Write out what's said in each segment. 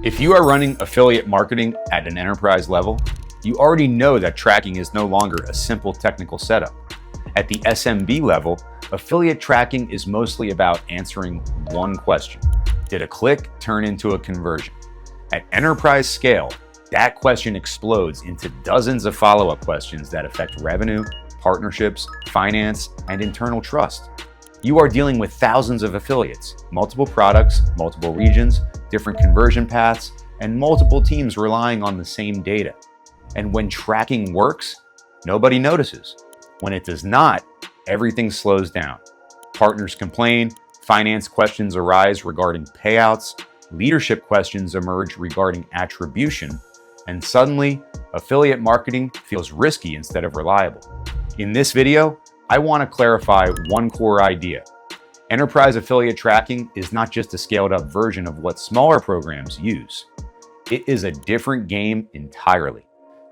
If you are running affiliate marketing at an enterprise level, you already know that tracking is no longer a simple technical setup. At the SMB level, affiliate tracking is mostly about answering one question. Did a click turn into a conversion? At enterprise scale, that question explodes into dozens of follow-up questions that affect revenue, partnerships, finance, and internal trust. You are dealing with thousands of affiliates, multiple products, multiple regions, different conversion paths, and multiple teams relying on the same data. And when tracking works, nobody notices. When it does not, everything slows down. Partners complain, finance questions arise regarding payouts, leadership questions emerge regarding attribution, and suddenly, affiliate marketing feels risky instead of reliable. In this video, I want to clarify one core idea. Enterprise affiliate tracking is not just a scaled-up version of what smaller programs use. It is a different game entirely.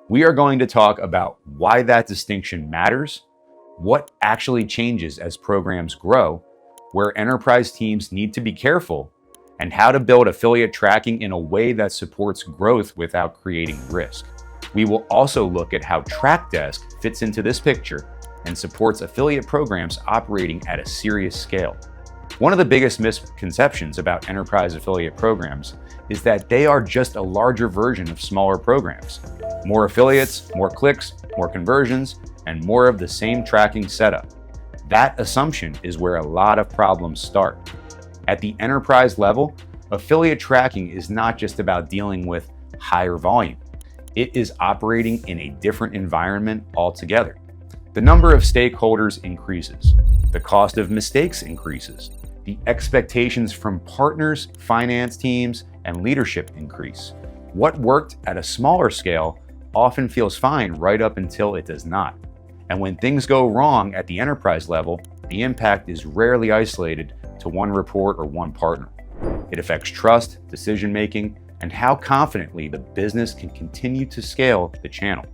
We are going to talk about why that distinction matters, what actually changes as programs grow, where enterprise teams need to be careful, and how to build affiliate tracking in a way that supports growth without creating risk. We will also look at how Trackdesk fits into this picture and supports affiliate programs operating at a serious scale. One of the biggest misconceptions about enterprise affiliate programs is that they are just a larger version of smaller programs. More affiliates, more clicks, more conversions, and more of the same tracking setup. That assumption is where a lot of problems start. At the enterprise level, affiliate tracking is not just about dealing with higher volume. It is operating in a different environment altogether. The number of stakeholders increases. The cost of mistakes increases. The expectations from partners, finance teams, and leadership increase. What worked at a smaller scale often feels fine right up until it does not. And when things go wrong at the enterprise level, the impact is rarely isolated to one report or one partner. It affects trust, decision-making, and how confidently the business can continue to scale the channel.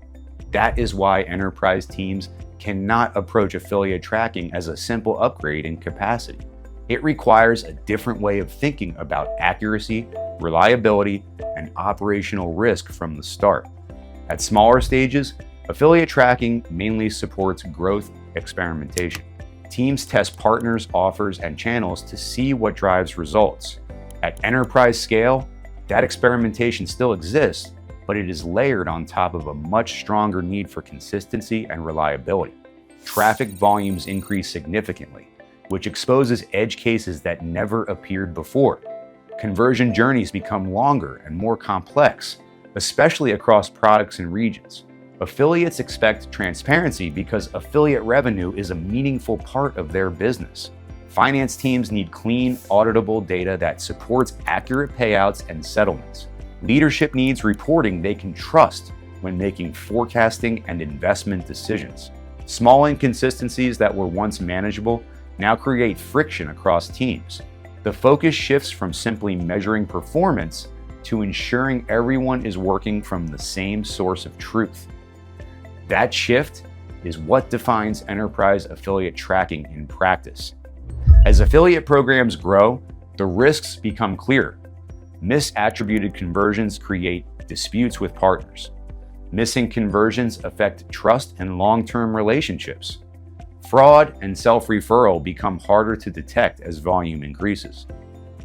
That is why enterprise teams cannot approach affiliate tracking as a simple upgrade in capacity. It requires a different way of thinking about accuracy, reliability, and operational risk from the start. At smaller stages, affiliate tracking mainly supports growth experimentation. Teams test partners, offers, and channels to see what drives results. At enterprise scale, that experimentation still exists, but it is layered on top of a much stronger need for consistency and reliability. Traffic volumes increase significantly, which exposes edge cases that never appeared before. Conversion journeys become longer and more complex, especially across products and regions. Affiliates expect transparency because affiliate revenue is a meaningful part of their business. Finance teams need clean, auditable data that supports accurate payouts and settlements. Leadership needs reporting they can trust when making forecasting and investment decisions. Small inconsistencies that were once manageable now create friction across teams. The focus shifts from simply measuring performance to ensuring everyone is working from the same source of truth. That shift is what defines enterprise affiliate tracking in practice. As affiliate programs grow, the risks become clear. Misattributed conversions create disputes with partners. Missing conversions affect trust and long-term relationships. Fraud and self-referral become harder to detect as volume increases.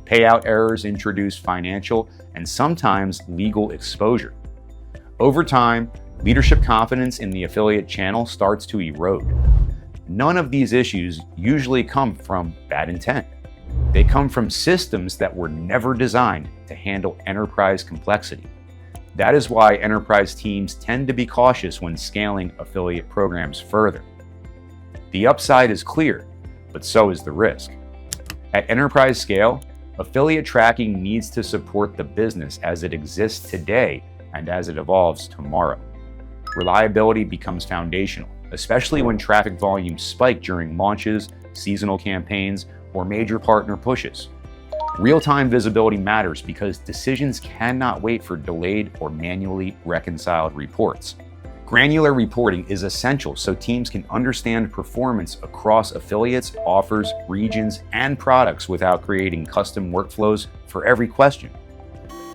Payout errors introduce financial and sometimes legal exposure. Over time, leadership confidence in the affiliate channel starts to erode. None of these issues usually come from bad intent. They come from systems that were never designed to handle enterprise complexity. That is why enterprise teams tend to be cautious when scaling affiliate programs further. The upside is clear, but so is the risk. At enterprise scale, affiliate tracking needs to support the business as it exists today and as it evolves tomorrow. Reliability becomes foundational, especially when traffic volumes spike during launches, seasonal campaigns, or major partner pushes. Real-time visibility matters because decisions cannot wait for delayed or manually reconciled reports. Granular reporting is essential so teams can understand performance across affiliates, offers, regions, and products without creating custom workflows for every question.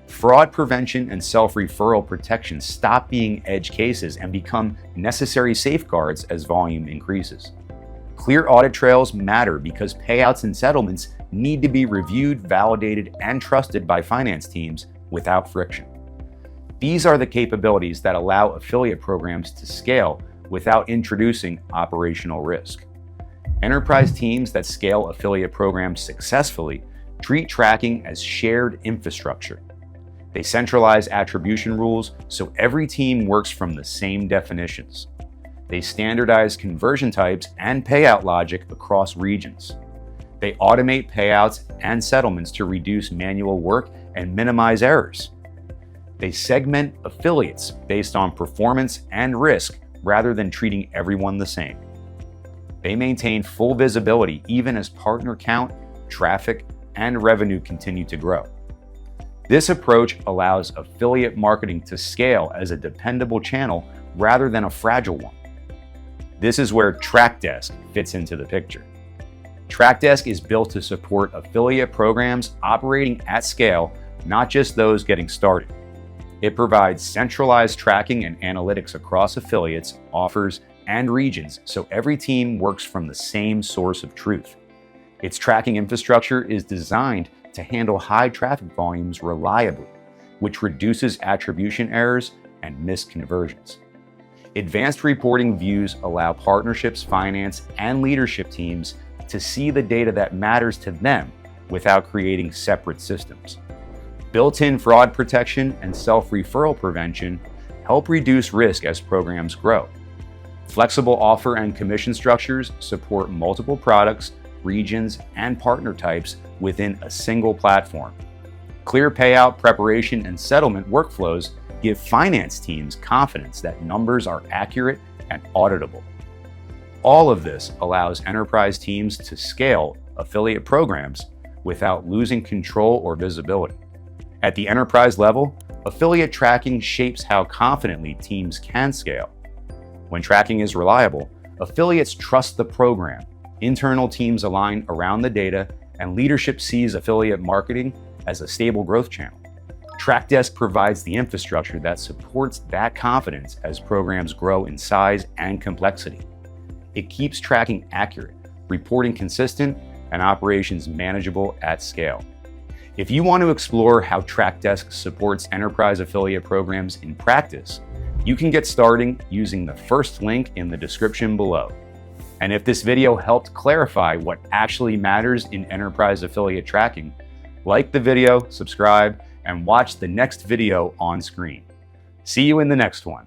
Fraud prevention and self-referral protection stop being edge cases and become necessary safeguards as volume increases. Clear audit trails matter because payouts and settlements need to be reviewed, validated, and trusted by finance teams without friction. These are the capabilities that allow affiliate programs to scale without introducing operational risk. Enterprise teams that scale affiliate programs successfully treat tracking as shared infrastructure. They centralize attribution rules so every team works from the same definitions. They standardize conversion types and payout logic across regions. They automate payouts and settlements to reduce manual work and minimize errors. They segment affiliates based on performance and risk rather than treating everyone the same. They maintain full visibility even as partner count, traffic, and revenue continue to grow. This approach allows affiliate marketing to scale as a dependable channel rather than a fragile one. This is where Trackdesk fits into the picture. Trackdesk is built to support affiliate programs operating at scale, not just those getting started. It provides centralized tracking and analytics across affiliates, offers, and regions so every team works from the same source of truth. Its tracking infrastructure is designed to handle high traffic volumes reliably, which reduces attribution errors and missed conversions. Advanced reporting views allow partnerships, finance, and leadership teams to see the data that matters to them without creating separate systems. Built-in fraud protection and self-referral prevention help reduce risk as programs grow. Flexible offer and commission structures support multiple products, regions, and partner types within a single platform. Clear payout preparation and settlement workflows give finance teams confidence that numbers are accurate and auditable. All of this allows enterprise teams to scale affiliate programs without losing control or visibility. At the enterprise level, affiliate tracking shapes how confidently teams can scale. When tracking is reliable, affiliates trust the program, internal teams align around the data, and leadership sees affiliate marketing as a stable growth channel. Trackdesk provides the infrastructure that supports that confidence as programs grow in size and complexity. It keeps tracking accurate, reporting consistent, and operations manageable at scale. If you want to explore how Trackdesk supports enterprise affiliate programs in practice, you can get started using the first link in the description below. And if this video helped clarify what actually matters in enterprise affiliate tracking, like the video, subscribe, and watch the next video on screen. See you in the next one.